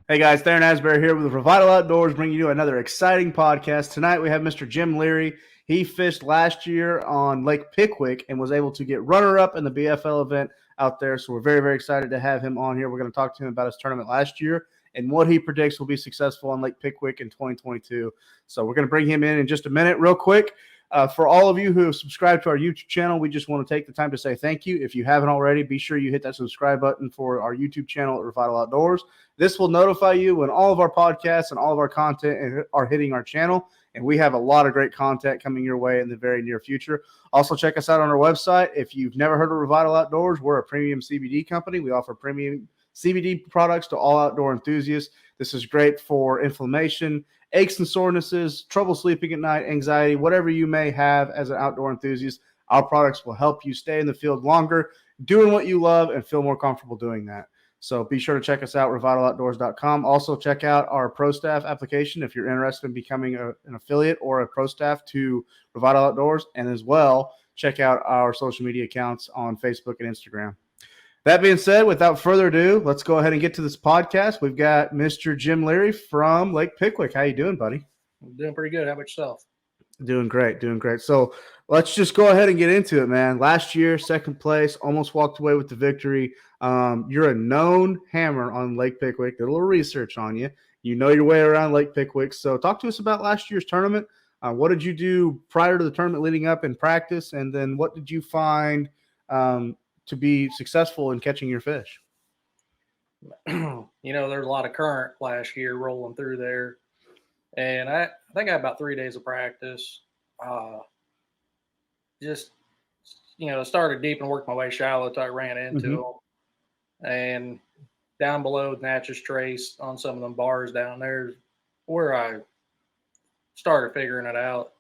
Hey guys, Theron Asbury here with Revital Outdoors, bringing you another exciting podcast. Tonight we have Mr. Jim Leary. He fished last year on Lake Pickwick and was able to get runner-up in the BFL event out there. So we're very, very excited to have him on here. We're going to talk to him about his tournament last year and what he predicts will be successful on Lake Pickwick in 2022. So we're going to bring him in just a minute. Real quick, for all of you who have subscribed to our YouTube channel, we just want to take the time to say thank you. If you haven't already, be sure you hit that subscribe button for our YouTube channel at Revital Outdoors. This will notify you when all of our podcasts and all of our content are hitting our channel, and we have a lot of great content coming your way in the very near future. Also, check us out on our website. If you've never heard of Revital Outdoors, we're a premium CBD company. We offer premium CBD products to all outdoor enthusiasts. This is great for inflammation, aches and sorenesses, trouble sleeping at night, anxiety, whatever you may have as an outdoor enthusiast. Our products will help you stay in the field longer, doing what you love, and feel more comfortable doing that. So be sure to check us out, revitaloutdoors.com. Also, check out our Pro Staff application if you're interested in becoming an affiliate or a Pro Staff to Revital Outdoors. And as well, check out our social media accounts on Facebook and Instagram. That being said, without further ado, let's go ahead and get to this podcast. We've got Mr. Jim Leary from Lake Pickwick. How you doing, buddy? I'm doing pretty good. How about yourself? Doing great, doing great. So let's just go ahead and get into it, man. Last year, second place, almost walked away with the victory. You're a known hammer on Lake Pickwick. Did a little research on you. You know your way around Lake Pickwick. So talk to us about last year's tournament. What did you do prior to the tournament leading up in practice? And then what did you find to be successful in catching your fish? There's a lot of current last year rolling through there. And I think I had about 3 days of practice. Started deep and worked my way shallow until I ran into them. And down below Natchez Trace on some of them bars down there where I started figuring it out.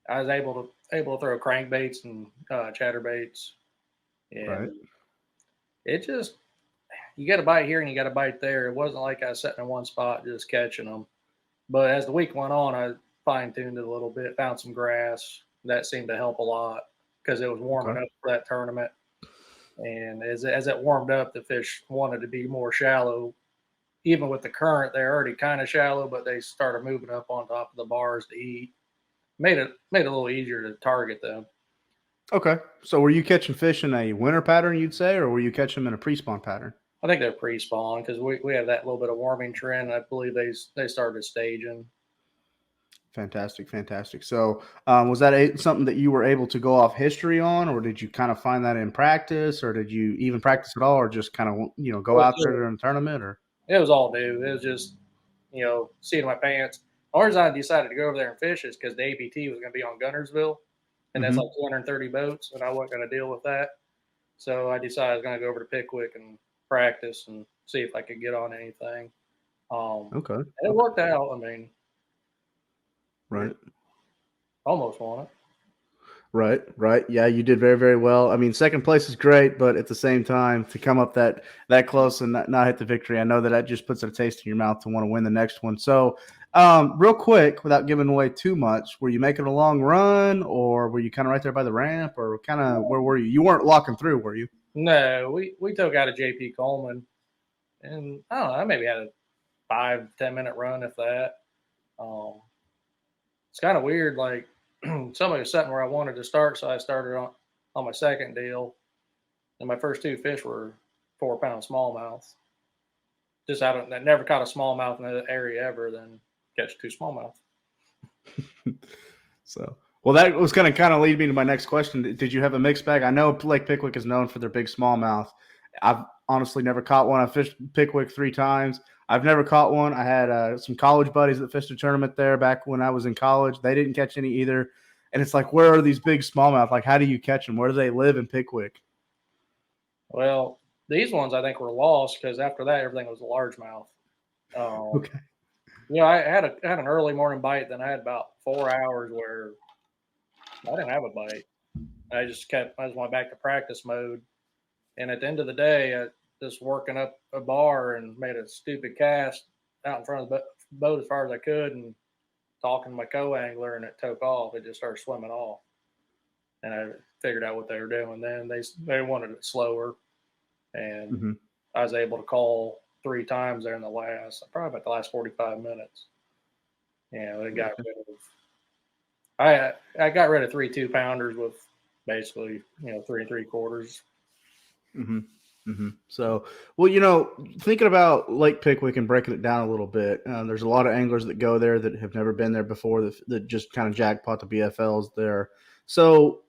I was able to throw crankbaits and chatterbaits. And right. It just, you got a bite here and you got a bite there. It wasn't like I was sitting in one spot just catching them. But as the week went on, I fine-tuned it a little bit, found some grass. That seemed to help a lot because it was warming up for that tournament. And as it warmed up, the fish wanted to be more shallow. Even with the current, they're already kind of shallow, but they started moving up on top of the bars to eat. Made it a little easier to target them. Okay. So were you catching fish in a winter pattern, you'd say, or were you catching them in a pre-spawn pattern? I think they're pre-spawn because we have that little bit of warming trend. I believe they started staging. Fantastic, fantastic. So was that something that you were able to go off history on, or did you kind of find that in practice, or did you even practice at all, or just kind of go out there during the tournament? Or it was all new. It was just seeing my pants. The reason I decided to go over there and fish is because the APT was going to be on Guntersville, and that's like 230 boats, and I wasn't going to deal with that. So I decided I was going to go over to Pickwick and practice and see if I could get on anything. okay. And it worked out. I mean, right. Almost won it. Right. Yeah, you did very, very well. I mean, second place is great, but at the same time, to come up that close and not hit the victory, I know that just puts a taste in your mouth to want to win the next one. So, real quick, without giving away too much, were you making a long run, or were you kind of right there by the ramp, or kind of where were you? You weren't locking through, were you? No, we took out of JP Coleman, and I don't know, I maybe had a 5-10 minute run, if that. It's kind of weird, like somebody was sitting where I wanted to start, so I started on my second deal, and my first 2 fish were 4-pound smallmouth. Just I never caught a smallmouth in that area ever, then catch 2 smallmouth. So. Well, that was going to kind of lead me to my next question. Did you have a mixed bag? I know Lake Pickwick is known for their big smallmouth. I've honestly never caught one. I fished Pickwick 3 times. I've never caught one. I had some college buddies that fished a tournament there back when I was in college. They didn't catch any either. And it's like, where are these big smallmouth? Like, how do you catch them? Where do they live in Pickwick? Well, these ones I think were lost because after that, everything was a largemouth. Okay. I had an early morning bite. Then I had about 4 hours where I didn't have a bite. I just went back to practice mode. And at the end of the day, I just working up a bar and made a stupid cast out in front of the boat as far as I could and talking to my co-angler, and it took off. It just started swimming off. And I figured out what they were doing. Then they wanted it slower. And I was able to call 3 times there in the probably about the last 45 minutes. It got rid of. I got rid of 3 2-pounders with basically 3 3/4. Mm-hmm. Mm-hmm. So, well, thinking about Lake Pickwick and breaking it down a little bit, there's a lot of anglers that go there that have never been there before that just kind of jackpot the BFLs there. So,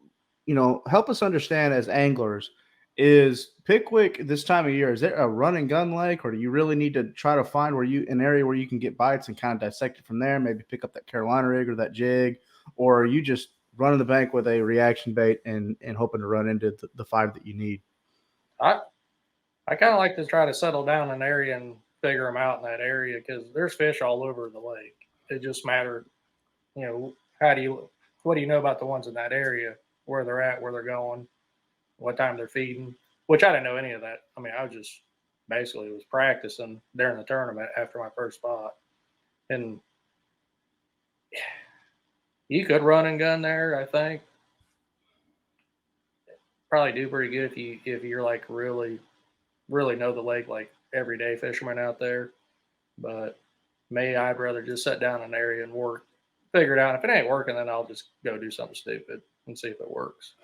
help us understand as anglers, is Pickwick this time of year, is it a run and gun lake, or do you really need to try to find an area where you can get bites and kind of dissect it from there, maybe pick up that Carolina rig or that jig, or are you just running the bank with a reaction bait and hoping to run into the 5 that you need? I kind of like to try to settle down an area and figure them out in that area because there's fish all over the lake. It just mattered, what do you know about the ones in that area, where they're at, where they're going, what time they're feeding, which I didn't know any of that. I mean, I just basically was practicing during the tournament after my first spot. And you could run and gun there, I think. Probably do pretty good if you're like really know the lake, like everyday fishermen out there. But I'd rather just sit down in an area and figure it out. If it ain't working, then I'll just go do something stupid and see if it works.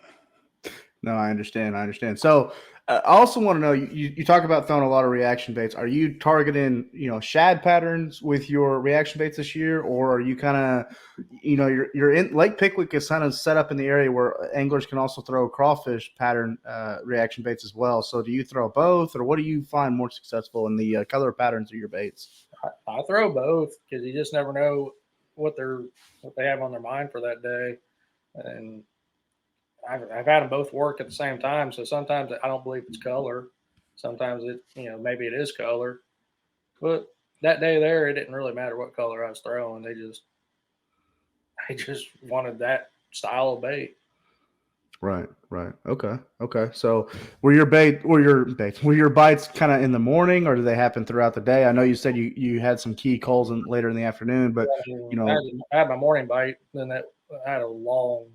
No, I understand. So I also want to know, you talk about throwing a lot of reaction baits. Are you targeting, shad patterns with your reaction baits this year, or are you kind of, you're in Lake Pickwick is kind of set up in the area where anglers can also throw crawfish pattern reaction baits as well. So do you throw both, or what do you find more successful in the color patterns of your baits? I throw both because you just never know what they have on their mind for that day, and I've had them both work at the same time. So sometimes I don't believe it's color. Sometimes maybe it is color. But that day there, it didn't really matter what color I was throwing. I just wanted that style of bait. Right. Okay. So were your bites kind of in the morning, or do they happen throughout the day? I know you said you had some key calls later in the afternoon, but I had my morning bite, then I had a long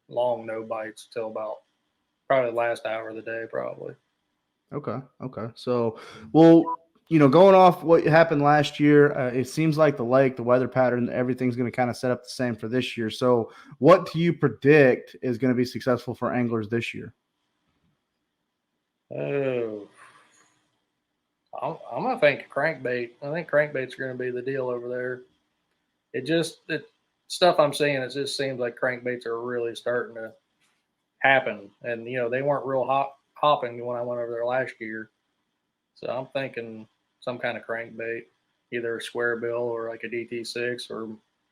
no bites till about probably the last hour of the day, probably. Okay. So, well, going off what happened last year, it seems like the lake, the weather pattern, everything's going to kind of set up the same for this year. So, what do you predict is going to be successful for anglers this year? Oh, I'm gonna think crankbait. I think crankbaits are going to be the deal over there. It stuff I'm seeing. It just seems like crankbaits are really starting to happen, and they weren't real hopping when I went over there last year. So I'm thinking some kind of crankbait, either a square bill or like a DT6 or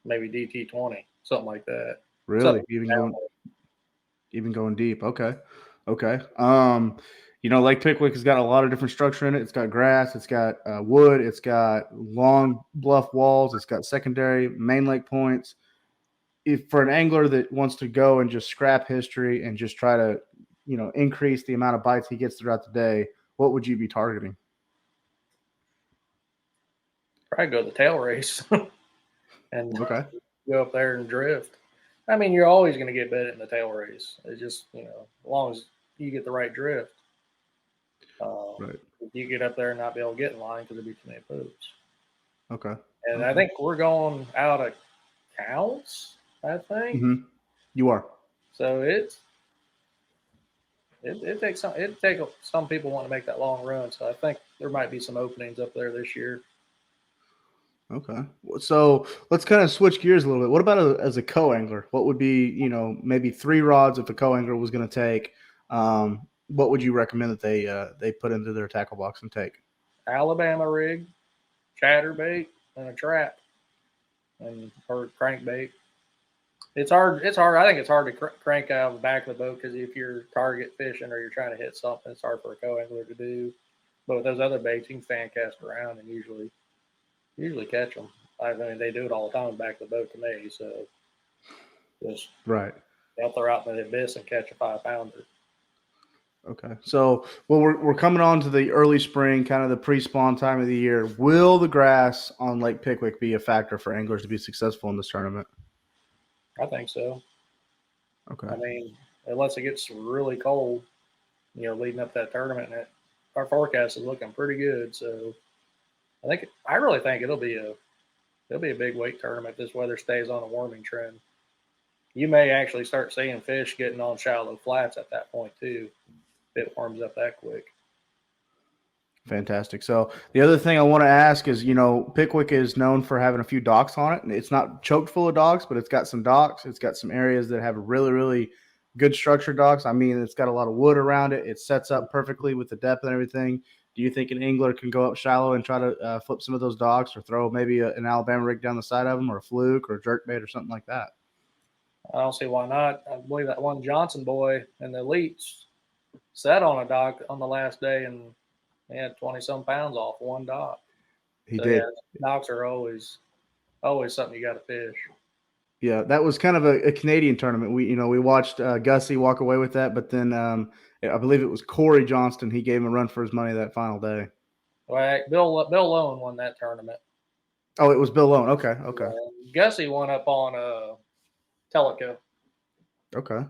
maybe DT20, something like that. Really, even going deep. Okay. Lake Pickwick has got a lot of different structure in it. It's got grass, it's got wood, it's got long bluff walls, it's got secondary main lake points. If for an angler that wants to go and just scrap history and just try to, increase the amount of bites he gets throughout the day, what would you be targeting? Probably go the tail race and Okay. go up there and drift. I mean, you're always going to get bit in the tail race. It's just, as long as you get the right drift. Right. You get up there and not be able to get in line because there'd be too many boats. Okay. And I think we're going out of counts, I think. Mm-hmm. You are. So it takes some people want to make that long run. So I think there might be some openings up there this year. Okay. So let's kind of switch gears a little bit. What about as a co-angler? What would be, maybe 3 rods if a co-angler was going to take? What would you recommend that they put into their tackle box and take? Alabama rig, chatterbait, and a trap, or crankbait. It's hard. I think it's hard to crank out of the back of the boat because if you're target fishing or you're trying to hit something, it's hard for a co-angler to do. But with those other baits, you can fan cast around and usually catch them. I mean, they do it all the time back of the boat to me. So just Right. they'll throw out in the abyss and catch a 5-pounder. Okay. So, well, we're coming on to the early spring, kind of the pre-spawn time of the year. Will the grass on Lake Pickwick be a factor for anglers to be successful in this tournament? I think so. Okay. I mean, unless it gets really cold, leading up to that tournament, and our forecast is looking pretty good. So I really think it'll be a big weight tournament if this weather stays on a warming trend. You may actually start seeing fish getting on shallow flats at that point too, if it warms up that quick. Fantastic. So the other thing I want to ask is, Pickwick is known for having a few docks on it. And it's not choked full of docks, but it's got some docks. It's got some areas that have really, really good structured docks. I mean, it's got a lot of wood around it. It sets up perfectly with the depth and everything. Do you think an angler can go up shallow and try to flip some of those docks, or throw maybe an Alabama rig down the side of them, or a fluke or a jerkbait or something like that? I don't see why not. I believe that one Johnson boy in the elites sat on a dock on the last day and he had 20-some pounds off one dock. He did. Yeah, docks are always something you got to fish. Yeah, that was kind of a Canadian tournament. We watched Gussie walk away with that, but then I believe it was Corey Johnston. He gave him a run for his money that final day. Well, Bill Lone won that tournament. Oh, it was Bill Lone. Okay. Gussie won up on Tellico. Okay,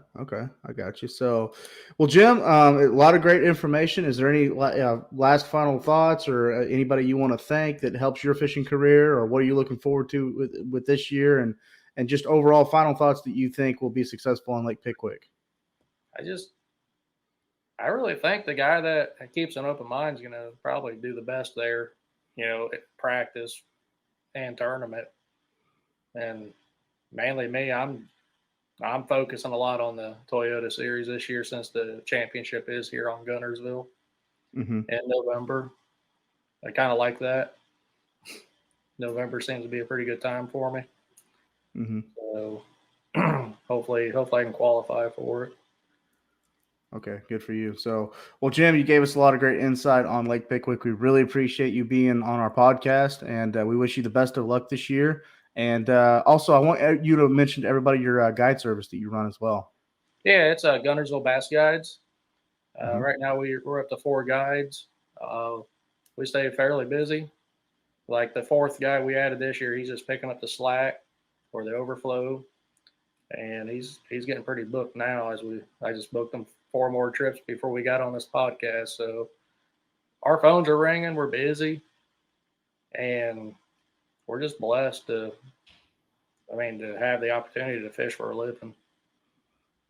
I got you. So, well, Jim, a lot of great information. Is there any last final thoughts, or anybody you want to thank that helps your fishing career, or what are you looking forward to with this year, and just overall final thoughts that you think will be successful on Lake Pickwick? I really think the guy that keeps an open mind is going to probably do the best there, at practice and tournament. And mainly me, I'm focusing a lot on the Toyota Series this year since the championship is here on Guntersville in November. I kind of like that. November seems to be a pretty good time for me. So hopefully I can qualify for it. Okay, good for you. So, well, Jim, you gave us a lot of great insight on Lake Pickwick. We really appreciate you being on our podcast, and we wish you the best of luck this year. And also, I want you to mention to everybody your guide service that you run as well. Yeah, it's Guntersville Bass Guides. Right now, we're up to 4 guides. We stay fairly busy. Like the 4th guy we added this year, he's just picking up the slack or the overflow, and he's getting pretty booked now. I just booked him 4 more trips before we got on this podcast. So our phones are ringing. We're busy, and we're just blessed to have the opportunity to fish for a living.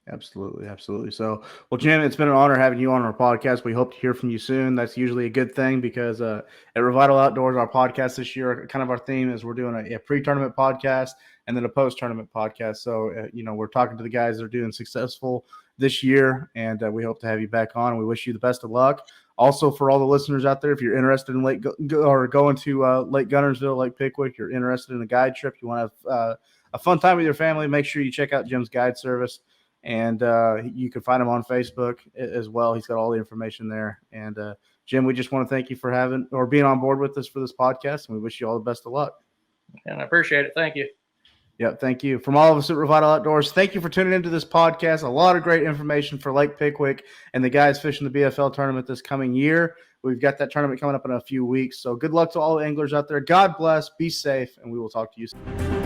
Absolutely. So, well, Jim, it's been an honor having you on our podcast. We hope to hear from you soon. That's usually a good thing because at Revital Outdoors, our podcast this year, kind of our theme is we're doing a pre-tournament podcast and then a post-tournament podcast. So, we're talking to the guys that are doing successful this year, and we hope to have you back on. We wish you the best of luck. Also, for all the listeners out there, if you're interested in going to Lake Guntersville, Lake Pickwick, you're interested in a guide trip, you want to have a fun time with your family, make sure you check out Jim's guide service. And you can find him on Facebook as well. He's got all the information there. And Jim, we just want to thank you for being on board with us for this podcast, and we wish you all the best of luck. And I appreciate it. Thank you. Yeah, thank you. From all of us at Revital Outdoors, thank you for tuning into this podcast. A lot of great information for Lake Pickwick and the guys fishing the BFL tournament this coming year. We've got that tournament coming up in a few weeks. So good luck to all the anglers out there. God bless. Be safe, and we will talk to you soon.